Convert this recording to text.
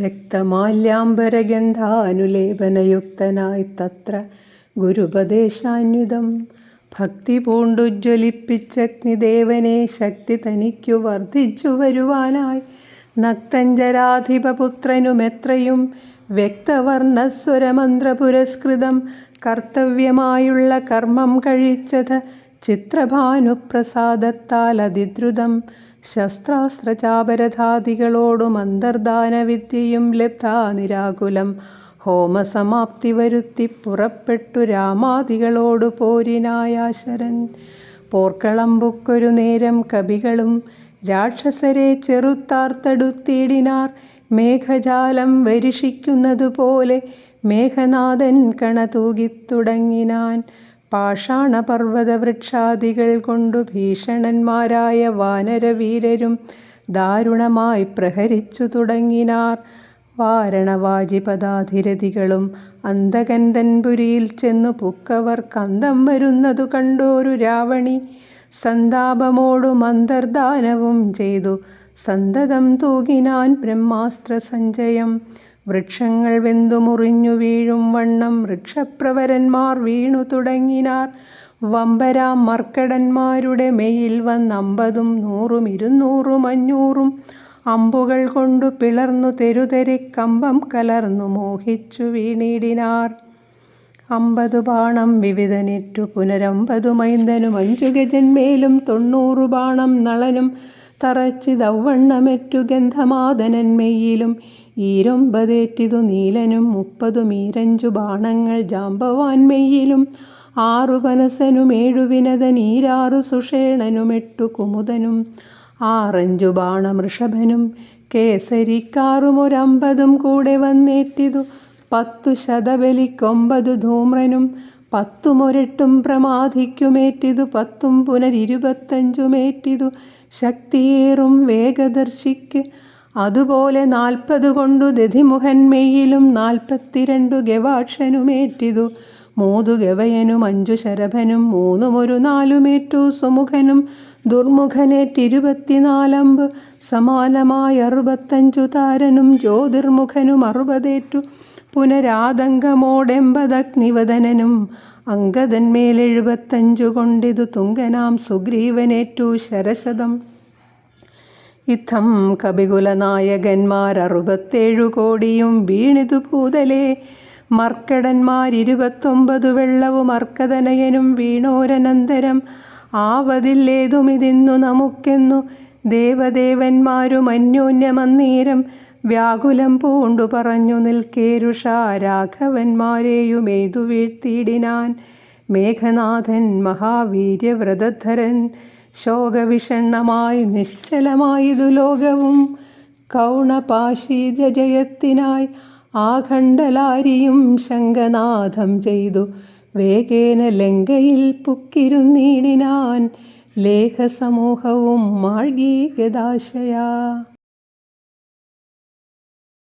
രക്തമാല്യാംബരഗന്ധാനുലേപനയുക്തനായി തത്ര ഗുരുപദേശാന്വിതം ഭക്തി പൂണ്ടുജ്വലിപ്പിച്ചഗ്നിദേവനെ ശക്തി തനിക്കു വർദ്ധിച്ചു വരുവാനായി നക്തഞ്ചരാധിപപുത്രനുമെത്രയും വ്യക്തവർണ്ണസ്വരമന്ത്രപുരസ്കൃതം കർത്തവ്യമായുള്ള കർമ്മം കഴിച്ചത് ചിത്രഭാനുപ്രസാദത്താൽ അതിദ്രുതം ശസ്ത്രാസ്ത്രചാപരധാദികളോടും അന്തർദാനവിദ്യയും ലബ്ധാ നിരാകുലം ഹോമസമാപ്തി വരുത്തി പുറപ്പെട്ടു രാമാദികളോടു പോരിനായാശരൻ. പോർക്കളമ്പുക്കൊരു നേരം കവികളും രാക്ഷസരെ ചെറുത്താർത്തടുത്തിടിനാർ. മേഘജാലം വരിഷിക്കുന്നതുപോലെ മേഘനാഥൻ കണതൂകിത്തുടങ്ങിനാൻ. പാഷാണപർവ്വതവൃക്ഷാദികൾ കൊണ്ടു ഭീഷണന്മാരായ വാനരവീരരും ദാരുണമായി പ്രഹരിച്ചു തുടങ്ങിനാർ. വാരണവാജിപദാധിരഥികളും അന്തകന്തൻപുരിയിൽ ചെന്നു പുക്കവർ കന്തം വരുന്നതു കണ്ടോരു രാവണി സന്താപമോടും അന്തർദാനവും ചെയ്തു സന്തതം തൂകിനാൻ ബ്രഹ്മാസ്ത്ര സഞ്ചയം. വൃക്ഷങ്ങൾ വെന്തു മുറിഞ്ഞു വീഴും വണ്ണം വൃക്ഷപ്രവരന്മാർ വീണു തുടങ്ങിനാർ. വമ്പരാം മർക്കടന്മാരുടെ മെയിൽ വന്നമ്പതും 100 200 500 അമ്പുകൾ കൊണ്ടു പിളർന്നു തെരുതെരിക്കമ്പം കലർന്നു മോഹിച്ചു വീണിടിനാർ. 50 ബാണം വിവിധനിറ്റു പുനരമ്പതു മൈന്ദനും 5 ഗജന്മേലും 90 ബാണം നളനും തറച്ചിതവണ്ണമേറ്റു ഗന്ധമാദനന്മെയ്യിലും 29 നീലനും 30 മീരഞ്ചു ബാണങ്ങൾ ജാമ്പവാൻമെയ്യിലും 6 പനസനും 7 വിനതൻ 6 സുഷേണനും 8 കുമുദനും 6 ബാണം ഋഷഭനും കേസരിക്കാറും 150 കൂടെ വന്നേറ്റിതു 10 ശതബലിക്ക് 9 ധൂമ്രനും 10 മൊരട്ടും പ്രമാധിക്കുമേറ്റിതു 10 പുനർ25 ശക്തിയേറും വേഗദർശിക്ക്. അതുപോലെ 40 കൊണ്ടു ദധിമുഖന്മെയ്യിലും 42 ഗവാക്ഷനുമേറ്റിതു 3 ഗവയനും 5 ശരഭനും 3 4 സുമുഖനും ദുർമുഖനേറ്റ് 24 സമാനമായി 65 താരനും ജ്യോതിർമുഖനും 60 പുനരാതങ്കമോടെമ്പതഗ്നിവദനനും അങ്കദന്മേൽ 75 കൊണ്ടിതു തുങ്കനാം സുഗ്രീവനേറ്റു ശരശതം. ഇത്തം കപികുലനായകന്മാർ 67 കോടിയും വീണിതു ഭൂതലേ. മർക്കടന്മാർ 29 വെള്ളവും അർക്കതനയനും വീണോരനന്തരം. ആവതില്ലേതുമിതിന്നു നമുക്കെന്നു ദേവദേവന്മാരും അന്യോന്യമന്നേരം വ്യാകുലം പൂണ്ടു പറഞ്ഞു നിൽക്കേരുഷാ രാഘവന്മാരെയുമെയ്തു വീഴ്ത്തിയിടിനാൻ. മേഘനാഥൻ മഹാവീര്യവ്രതധരൻ ശോകവിഷണ്ണമായി നിശ്ചലമായതു ലോകവും കൗണപാശീജയത്തിനായി ആഖണ്ഡലാരിയും ശംഖനാഥം ചെയ്തു വേഗേന ലങ്കയിൽ പുക്കിരുന്നീടിനാൻ ലേഖസമൂഹവും മാഴ്ഗീ ഗദാശയാ.